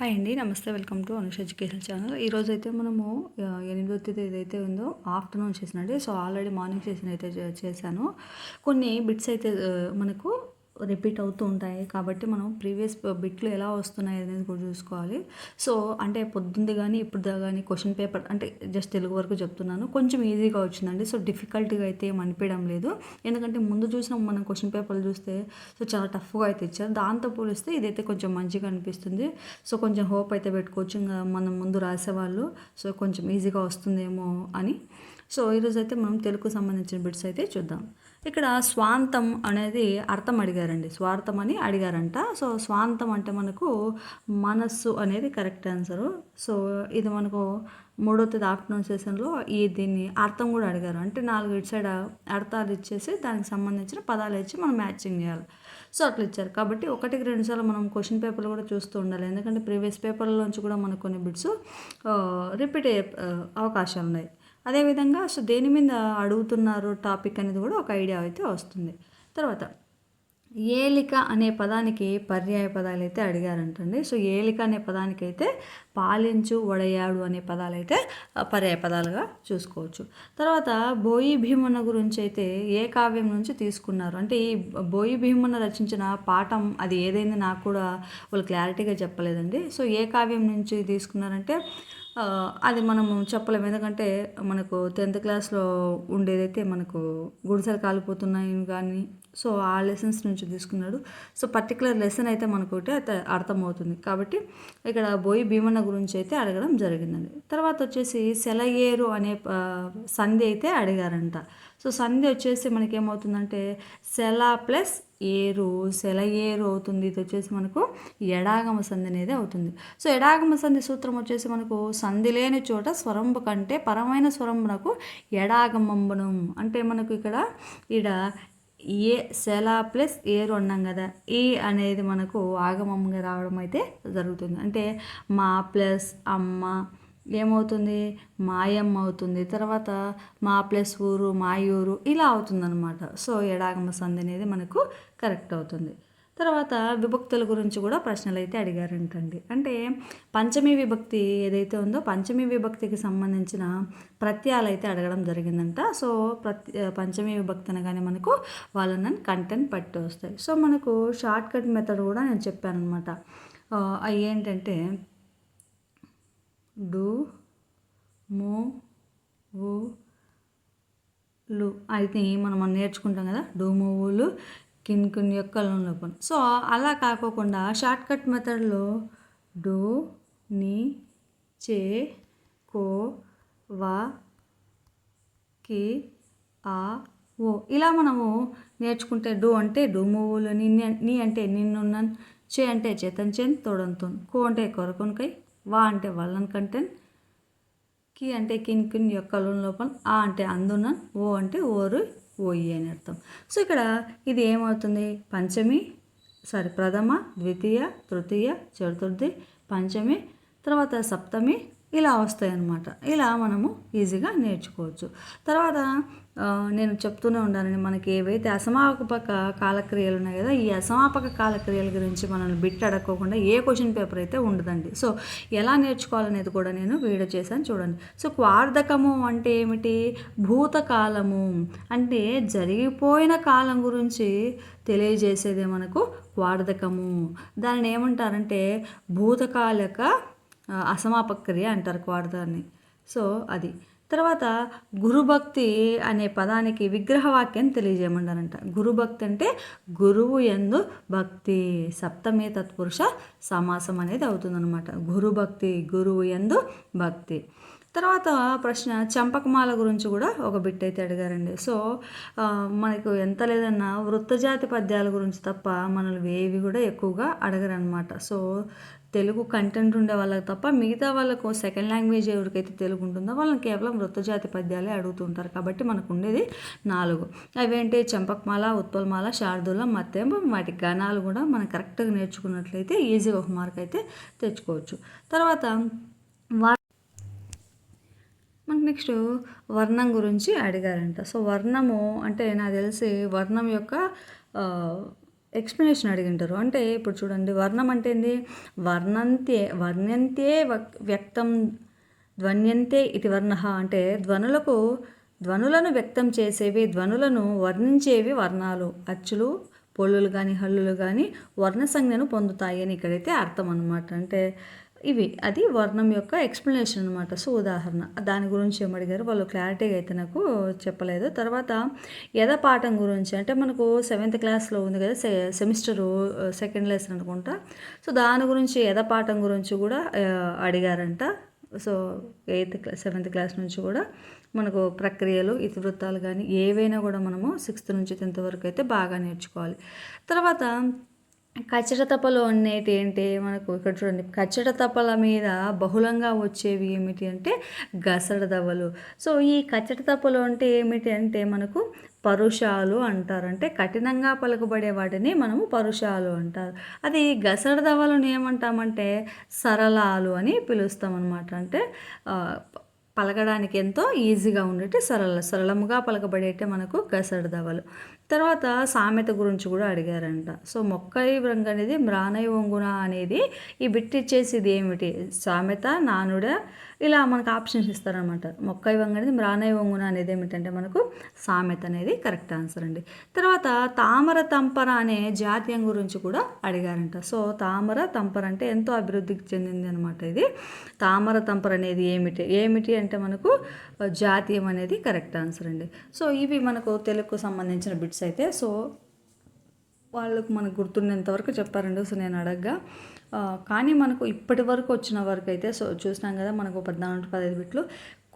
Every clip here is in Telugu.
హాయ్ అండి. నమస్తే. Welcome to Anusha education channel. ఈరోజైతే మనము 8వ తేదీ ఏదైతే ఉందో ఆఫ్టర్నూన్ చేసినండి. సో ఆల్రెడీ మార్నింగ్ సెషన్ అయితే చేశాను. కొన్ని బిట్స్ అయితే మనకు రిపీట్ అవుతూ ఉంటాయి. కాబట్టి మనం ప్రీవియస్ బిట్లు ఎలా వస్తున్నాయి అనేది కూడా చూసుకోవాలి. సో అంటే పొద్దుంది కానీ ఇప్పుడు కానీ క్వశ్చన్ పేపర్ అంటే జస్ట్ తెలుగు వరకు చెప్తున్నాను. కొంచెం ఈజీగా వచ్చిందండి. సో డిఫికల్ట్గా అయితే ఏం అనిపించడం లేదు. ఎందుకంటే ముందు చూసిన మనం క్వశ్చన్ పేపర్లు చూస్తే సో చాలా టఫ్గా అయితే ఇచ్చారు. దాంతో పోలిస్తే ఇదైతే కొంచెం మంచిగా అనిపిస్తుంది. సో కొంచెం హోప్ అయితే పెట్టుకోవచ్చు ఇంకా మనం ముందు రాసేవాళ్ళు. సో కొంచెం ఈజీగా వస్తుందేమో అని. సో ఈరోజు అయితే మనం తెలుగుకు సంబంధించిన బిట్స్ అయితే చూద్దాం. ఇక్కడ స్వాంతం అనేది అర్థం అడిగారండి. స్వార్థం అని అడిగారంట. సో స్వాంతం అంటే మనకు మనస్సు అనేది కరెక్ట్ ఆన్సరు. సో ఇది మనకు 3వ తేదీ ఆఫ్టర్నూన్ సెషన్లో దీన్ని అర్థం కూడా అడిగారు. అంటే 4 ఇటు సైడ్ అర్థాలు ఇచ్చేసి దానికి సంబంధించిన పదాలు ఇచ్చి మనం మ్యాచింగ్ చేయాలి. సో అట్లా ఇచ్చారు. కాబట్టి 1-2 సార్లు మనం క్వశ్చన్ పేపర్లు కూడా చూస్తూ ఉండాలి. ఎందుకంటే ప్రీవియస్ పేపర్లోంచి కూడా మనకు కొన్ని బిట్స్ రిపీట్ అయ్యే అవకాశాలు ఉన్నాయి. అదేవిధంగా సో దేని మీద అడుగుతున్నారు టాపిక్ అనేది కూడా ఒక ఐడియా అయితే వస్తుంది. తర్వాత ఏలిక అనే పదానికి పర్యాయ పదాలు అయితే అడిగారంటండి. సో ఏలిక అనే పదానికి అయితే పాలించు, వడయాడు అనే పదాలు అయితే పర్యాయ పదాలుగా చూసుకోవచ్చు. తర్వాత బోయి భీమన్న గురించి అయితే ఏ కావ్యం నుంచి తీసుకున్నారు అంటే ఈ బోయి భీమన్న రచించిన పాఠం అది ఏదైంది నాకు కూడా వాళ్ళు క్లారిటీగా చెప్పలేదండి. సో ఏ కావ్యం నుంచి తీసుకున్నారంటే అది మనము చెప్పలేము. ఎందుకంటే మనకు 10th క్లాస్లో ఉండేదైతే మనకు గుడిసెలు కాలిపోతున్నాయి కానీ సో ఆ లెసన్స్ నుంచి తీసుకున్నాడు. సో పర్టికులర్ లెసన్ అయితే మనకు అయితే అర్థమవుతుంది. కాబట్టి ఇక్కడ బోయి భీమన్న గురించి అయితే అడగడం జరిగిందండి. తర్వాత వచ్చేసి సెలయేరు అనే సంధి అయితే అడిగారంట. సో సంధి వచ్చేసి మనకి ఏమవుతుందంటే సెల ప్లస్ ఏరు, సెలయేరు అవుతుంది. ఇది వచ్చేసి మనకు ఎడాగమ సంధి అనేది అవుతుంది. సో ఎడాగమ సంధి సూత్రం వచ్చేసి మనకు సంధి లేని చోట స్వరంబు కంటే పరమైన స్వరంబునకు ఎడాగమంబనం. అంటే మనకు ఇక్కడ ఏ సెల ప్లస్ ఏరు అన్నాం కదా, ఈ అనేది మనకు ఆగమంగా రావడం అయితే జరుగుతుంది. అంటే మా ప్లస్ అమ్మ ఏమవుతుంది, మాయమ్మ అవుతుంది. తర్వాత మా ప్లస్ ఊరు, మాయూరు ఇలా అవుతుందన్నమాట. సో ఎడాగమ సంధి అనేది మనకు కరెక్ట్ అవుతుంది. తర్వాత విభక్తుల గురించి కూడా ప్రశ్నలు అయితే అడిగారంటండి. అంటే పంచమీ విభక్తి ఏదైతే ఉందో పంచమీ విభక్తికి సంబంధించిన ప్రత్యయాలు అయితే అడగడం జరిగిందంట. సో పంచమీ విభక్తి అనగానే మనకు వాళ్ళని కంటెంట్ పట్టి వస్తాయి. సో మనకు షార్ట్ కట్ మెథడ్ కూడా నేను చెప్పాను అనమాట. అవి ఏంటంటే డు, ము, వు, లు అయితే మనం నేర్చుకుంటాం కదా. డూమువులు కిన్ యొక్క లోపం. సో అలా కాకోకుండా షార్ట్ కట్ మెథడ్లో డు, ని, చే, కో, వా, కి, ఆ, ఓ ఇలా మనము నేర్చుకుంటే డు అంటే డూమువులు, ని అంటే నిన్నున్నాను, చే అంటే చేతన్ చేన్ తోడంతోన్, కో అంటే కొరకొనకై, వా అంటే వల్లన్ కంటెన్, కి అంటే కిన్ యొక్క లోపల, ఆ అంటే అందున్నాను, ఓ అంటే ఓరు ఓయి అని అర్థం. సో ఇక్కడ ఇది ఏమవుతుంది, ప్రథమ, ద్వితీయ, తృతీయ, చతుర్థి, పంచమి, తర్వాత సప్తమి ఇలా వస్తాయి అన్నమాట. ఇలా మనము ఈజీగా నేర్చుకోవచ్చు. తర్వాత నేను చెప్తూనే ఉండాలని మనకి ఏవైతే అసమాపక కాలక్రియలు ఉన్నాయి కదా, ఈ అసమాపక కాలక్రియల గురించి మనల్ని బిట్ అడగకుండా ఏ క్వశ్చన్ పేపర్ అయితే ఉండదండి. సో ఎలా నేర్చుకోవాలనేది కూడా నేను వీడియో చేశాను చూడండి. సో క్వార్ధకము అంటే ఏమిటి, భూతకాలము అంటే జరిగిపోయిన కాలం గురించి తెలియజేసేదే మనకు క్వార్ధకము. దానిని ఏమంటారంటే భూతకాలక అసమాపక క్రియ అంటారు క్వార్ధాన్ని. సో అది తర్వాత గురుభక్తి అనే పదానికి విగ్రహవాక్యం తెలియజేయమంటారంట. గురుభక్తి అంటే గురువు యందు భక్తి, సప్తమే తత్పురుష సమాసం అనేది అవుతుందన్నమాట. గురుభక్తి గురువు యందు భక్తి. తర్వాత ప్రశ్న చంపకమాల గురించి కూడా ఒక బిట్ అయితే అడిగారండి. సో మనకు ఎంత లేదన్నా వృత్తజాతి పద్యాల గురించి తప్ప మనల్ని ఏవి కూడా ఎక్కువగా అడగరనమాట. సో తెలుగు కంటెంట్ ఉండే వాళ్ళకి తప్ప మిగతా వాళ్ళకు సెకండ్ లాంగ్వేజ్ ఎవరికైతే తెలుగు ఉంటుందో వాళ్ళని కేవలం వృత్తజాతి పద్యాలే అడుగుతుంటారు. కాబట్టి మనకు ఉండేది 4. అవేంటి చంపకమాల, ఉత్పలమాల, శార్దూలం, మత్తేమో వాటి గణాలు కూడా మనం కరెక్ట్గా నేర్చుకున్నట్లయితే ఈజీగా ఒక మార్క్ అయితే తెచ్చుకోవచ్చు. తర్వాత మనకు నెక్స్ట్ వర్ణం గురించి అడిగారంట. సో వర్ణము అంటే నాకు తెలిసి వర్ణం యొక్క ఎక్స్ప్లెనేషన్ అడిగింటారు. అంటే ఇప్పుడు చూడండి, వర్ణం అంటే ఏంది? వర్ణంతే వ్యక్తం ధ్వన్యంతే ఇతి వర్ణః అంటే ధ్వనులను వ్యక్తం చేసేవి, ధ్వనులను వర్ణించేవి వర్ణాలు. అచ్చులు, పొల్లులు కానీ హల్లులు కానీ వర్ణ సంజ్ఞను పొందుతాయి అని ఇక్కడైతే అర్థం అనమాట. అంటే అది వర్ణం యొక్క ఎక్స్ప్లెనేషన్ అనమాట. సో ఉదాహరణ దాని గురించి ఏమడిగారు వాళ్ళు క్లారిటీగా అయితే నాకు చెప్పలేదు. తర్వాత పాఠం గురించి అంటే మనకు 7th క్లాస్లో ఉంది కదా, సెమిస్టరు సెకండ్ లెసన్ అనుకుంటా. సో దాని గురించి పాఠం గురించి కూడా అడిగారంట. సో 7th క్లాస్ నుంచి కూడా మనకు ప్రక్రియలు, ఇతివృత్తాలు కానీ ఏవైనా కూడా మనము 6th నుంచి 10th వరకు అయితే బాగా నేర్చుకోవాలి. తర్వాత కచ్చట తపలు అనేటి ఏంటి మనకు ఇక్కడ చూడండి, కచ్చట తపల మీద బహుళంగా వచ్చేవి ఏమిటి అంటే గసడ దవలు. సో ఈ కచ్చట తపలు అంటే ఏమిటి అంటే మనకు పరుషాలు అంటారు. అంటే కఠినంగా పలుకబడే వాటిని మనము పరుషాలు అంటారు. అది గసడ దవలను ఏమంటామంటే సరళాలు అని పిలుస్తాం అనమాట. అంటే పలకడానికి ఎంతో ఈజీగా ఉండేటి సరళముగా పలకబడేటే మనకు గసడ దవలు. తర్వాత సామెత గురించి కూడా అడిగారంట. సో మొక్కై వ్రంగ అనేది మ్రానై వంగున అనేది ఈ బిట్ ఇచ్చేసి ఇది ఏమిటి సామెత, నానుడ, ఇలా మనకు ఆప్షన్స్ ఇస్తారనమాట. మొక్కై వంగ అనేది మ్రానై వంగున అనేది ఏమిటంటే మనకు సామెత అనేది కరెక్ట్ ఆన్సర్ అండి. తర్వాత తామర తంపర అనే జాతీయం గురించి కూడా అడిగారంట. సో తామర తంపర అంటే ఎంతో అభివృద్ధికి చెందింది అనమాట. ఇది తామర తంపర అనేది ఏమిటి అంటే మనకు జాతీయం అనేది కరెక్ట్ ఆన్సర్ అండి. సో ఇవి మనకు తెలుగుకు సంబంధించిన బిట్స్ అయితే. సో వాళ్ళకు మనకు గుర్తున్నంతవరకు చెప్పారండి. సో నేను అడగగా కానీ మనకు ఇప్పటి వరకు వచ్చిన వరకు అయితే సో చూసినాం కదా, మనకు 14-15 బిట్లు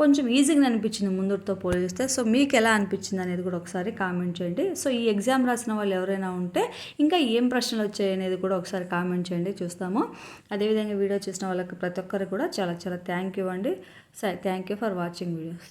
కొంచెం ఈజీగా అనిపించింది ముందుతో పోలిస్తే. సో మీకు ఎలా అనిపించింది అనేది కూడా ఒకసారి కామెంట్ చేయండి. సో ఈ ఎగ్జామ్ రాసిన వాళ్ళు ఎవరైనా ఉంటే ఇంకా ఏం ప్రశ్నలు వచ్చాయి అనేది కూడా ఒకసారి కామెంట్ చేయండి, చూస్తాము. అదేవిధంగా వీడియో చూసిన వాళ్ళకి ప్రతి ఒక్కరికి కూడా చాలా చాలా థ్యాంక్ యూ అండి. Thank you for watching videos.